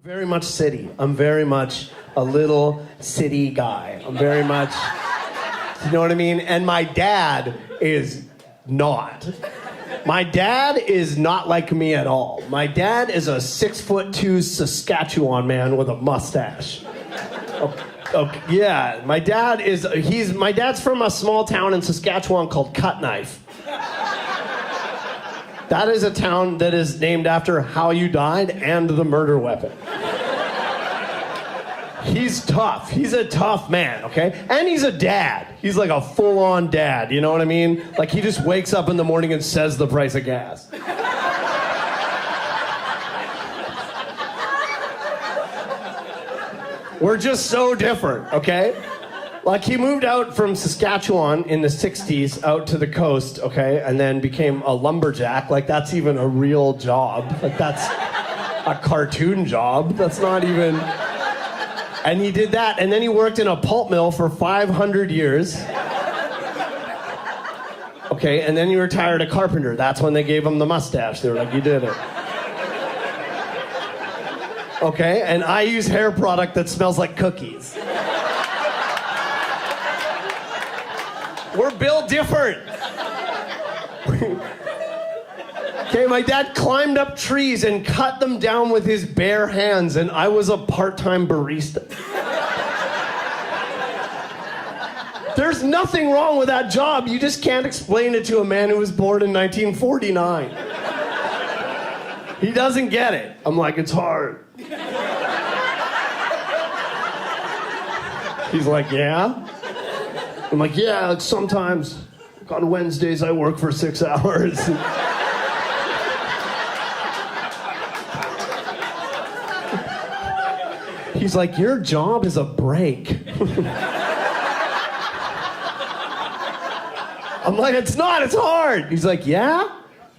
Very much city. I'm very much a little city guy. I'm very much, you know what I mean? And my dad is not. My dad is not like me at all. My dad is a 6'2" Saskatchewan man with a mustache. Yeah, my dad's from a small town in Saskatchewan called Cutknife. That is a town that is named after how you died and the murder weapon. He's tough. He's a tough man, okay? And he's a dad. He's like a full-on dad, you know what I mean? Like he just wakes up in the morning and says the price of gas. We're just so different, okay? Like he moved out from Saskatchewan in the 60s out to the coast, okay? And then became a lumberjack. Like that's even a real job. Like that's a cartoon job. That's not even... And he did that, and then he worked in a pulp mill for 500 years. Okay, and then he retired a carpenter. That's when they gave him the mustache. They were like, you did it. Okay, and I use hair product that smells like cookies. We're built different. Okay, my dad climbed up trees and cut them down with his bare hands, and I was a part-time barista. There's nothing wrong with that job. You just can't explain it to a man who was born in 1949. He doesn't get it. I'm like, it's hard. He's like, yeah? I'm like, yeah, like sometimes on Wednesdays I work for 6 hours. He's like, your job is a break. I'm like, it's not, it's hard. He's like, yeah?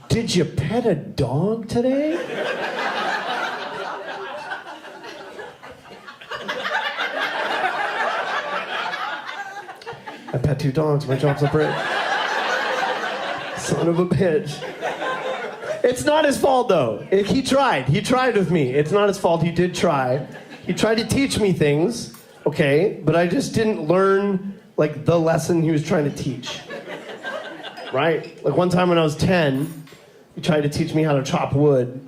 Did you pet a dog today? I pet 2 dogs, my job's a break. Son of a bitch. It's not his fault though. He tried with me. It's not his fault, he did try. He tried to teach me things, okay, but I just didn't learn, like, the lesson he was trying to teach. Right? Like, one time when I was 10, he tried to teach me how to chop wood,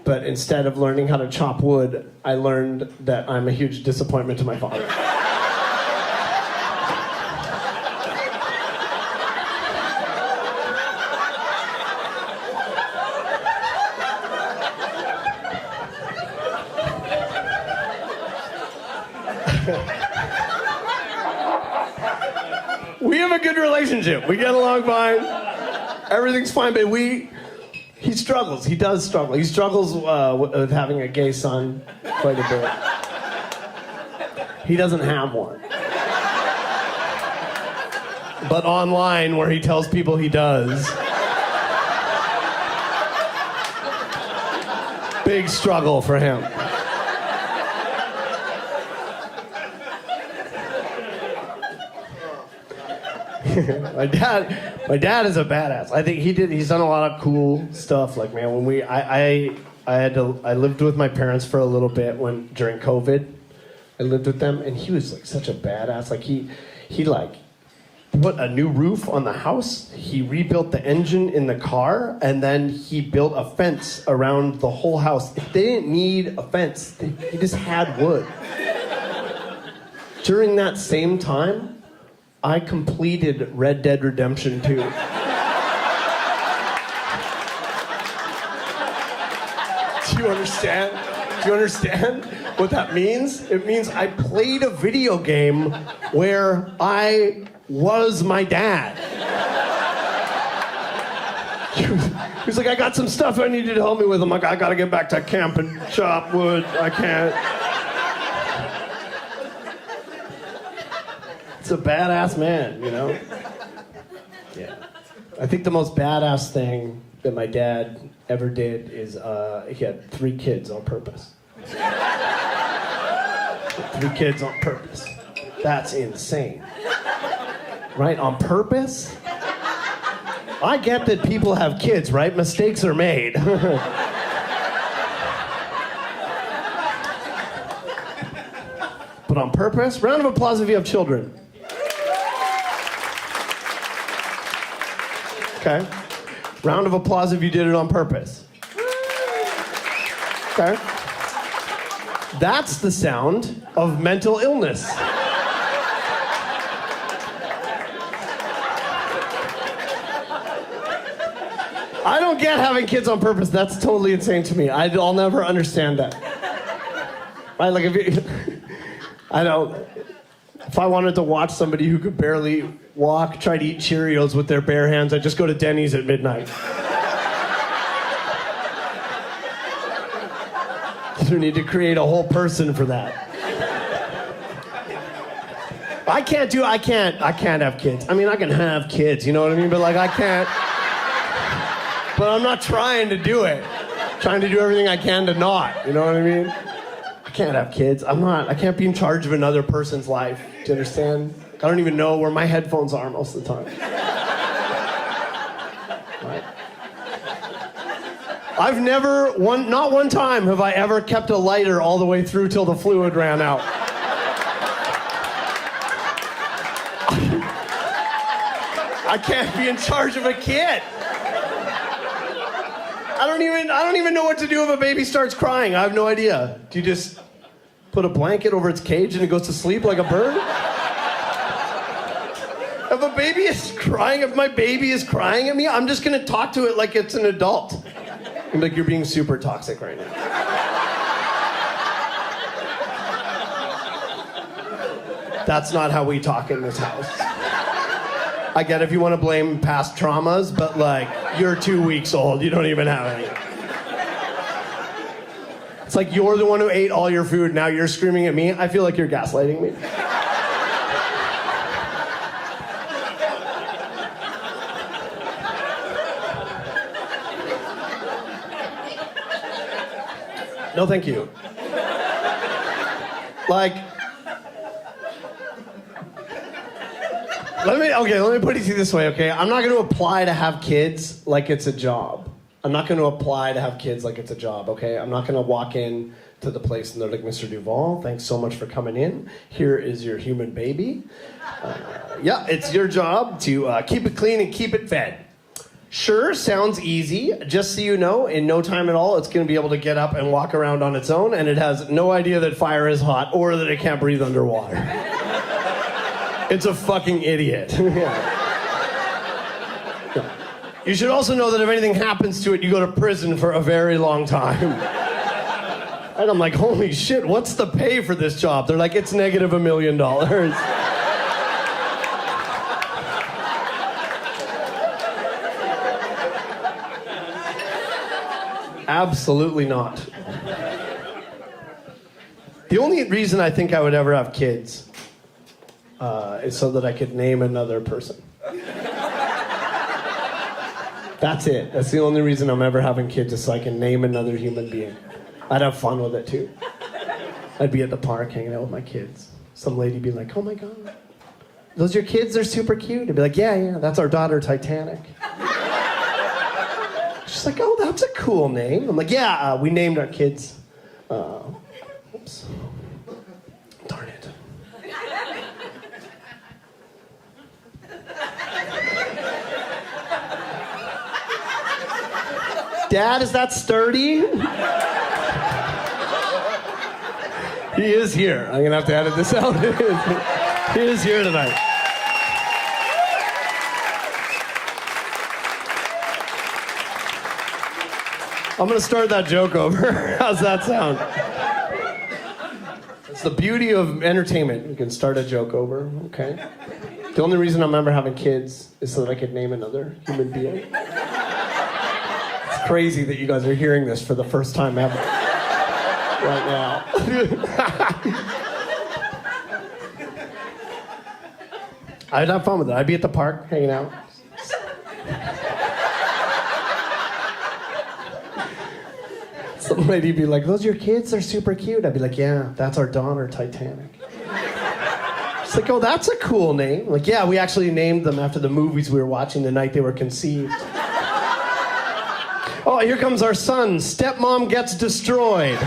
but instead of learning how to chop wood, I learned that I'm a huge disappointment to my father. We have a good relationship. We get along fine. Everything's fine, but he struggles. He does struggle. He struggles with having a gay son quite a bit. He doesn't have one. But online, where he tells people he does, big struggle for him. My dad is a badass. I think he's done a lot of cool stuff. Like, man, when I lived with my parents for a little bit during COVID. I lived with them, and he was like such a badass. Like he like put a new roof on the house. He rebuilt the engine in the car, and then he built a fence around the whole house. They didn't need a fence. He just had wood. During that same time, I completed Red Dead Redemption 2. Do you understand? Do you understand what that means? It means I played a video game where I was my dad. He was like, I got some stuff I need you to help me with. I'm like, I gotta get back to camp and chop wood. I can't. It's a badass man, you know? Yeah. I think the most badass thing that my dad ever did is he had 3 kids on purpose. 3 kids on purpose. That's insane. Right? On purpose? I get that people have kids, right? Mistakes are made. but on purpose. Round of applause if you have children. Okay. Round of applause if you did it on purpose. Okay. That's the sound of mental illness. I don't get having kids on purpose. That's totally insane to me. I'll never understand that. Right? Like if I wanted to watch somebody who could barely walk try to eat Cheerios with their bare hands, I'd just go to Denny's at midnight. You need to create a whole person for that. I can't have kids. I mean, I can have kids, you know what I mean? But like, I can't. But I'm not trying to do it. I'm trying to do everything I can to not, you know what I mean? I can't have kids. I can't be in charge of another person's life. Do you understand? I don't even know where my headphones are most of the time. Right? I've not one time have I ever kept a lighter all the way through till the fluid ran out. I can't be in charge of a kid. I don't even know what to do if a baby starts crying. I have no idea. Do you just put a blanket over its cage and it goes to sleep like a bird? If a baby is crying, if my baby is crying at me, I'm just gonna talk to it like it's an adult. I'm like, you're being super toxic right now. That's not how we talk in this house. I get if you want to blame past traumas, but like, you're 2 weeks old, you don't even have any. It's like you're the one who ate all your food, now you're screaming at me. I feel like you're gaslighting me. No, thank you. Like, let me put it to you this way, okay? I'm not going to apply to have kids like it's a job. I'm not going to apply to have kids like it's a job, okay? I'm not going to walk in to the place and they're like, Mr. Duvall, thanks so much for coming in. Here is your human baby. Yeah, it's your job to keep it clean and keep it fed. Sure, sounds easy. Just so you know, in no time at all, it's going to be able to get up and walk around on its own, and it has no idea that fire is hot or that it can't breathe underwater. It's a fucking idiot. Yeah. You should also know that if anything happens to it, you go to prison for a very long time. And I'm like, holy shit, what's the pay for this job? They're like, it's negative $1 million. Absolutely not. The only reason I think I would ever have kids is so that I could name another person. That's it. That's the only reason I'm ever having kids, is so I can name another human being. I'd have fun with it too. I'd be at the park hanging out with my kids. Some lady be like, oh my God, those your kids? They're super cute. I'd be like, yeah, that's our daughter, Titanic. She's like, oh, that's a cool name. I'm like, yeah, we named our kids. Oops. Darn it. Dad, is that Sturdy? He is here. I'm going to have to edit this out. He is here tonight. I'm going to start that joke over. How's that sound? It's the beauty of entertainment. You can start a joke over, okay? The only reason I'm ever having kids is so that I could name another human being. It's crazy that you guys are hearing this for the first time ever. Right now. I'd have fun with it. I'd be at the park hanging out. Some lady be like, those your kids? They're super cute. I'd be like, yeah, that's our daughter, Titanic. She's like, oh, that's a cool name. I'm like, yeah, we actually named them after the movies we were watching the night they were conceived. Oh, here comes our son. Stepmom gets destroyed.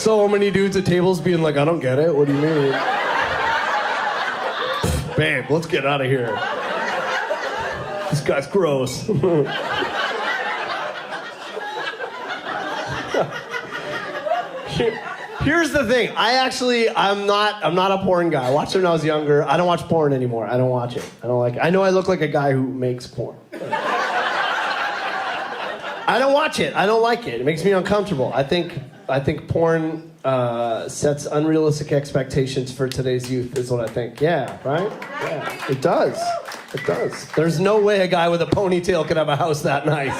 So many dudes at tables being like, I don't get it. What do you mean? Babe, let's get out of here. This guy's gross. Here's the thing. I'm not a porn guy. I watched it when I was younger. I don't watch porn anymore. I don't watch it. I don't like it. I know I look like a guy who makes porn. I don't watch it. I don't like it. It makes me uncomfortable. I think porn sets unrealistic expectations for today's youth, is what I think. Yeah, right? Yeah, it does. It does. There's no way a guy with a ponytail could have a house that nice.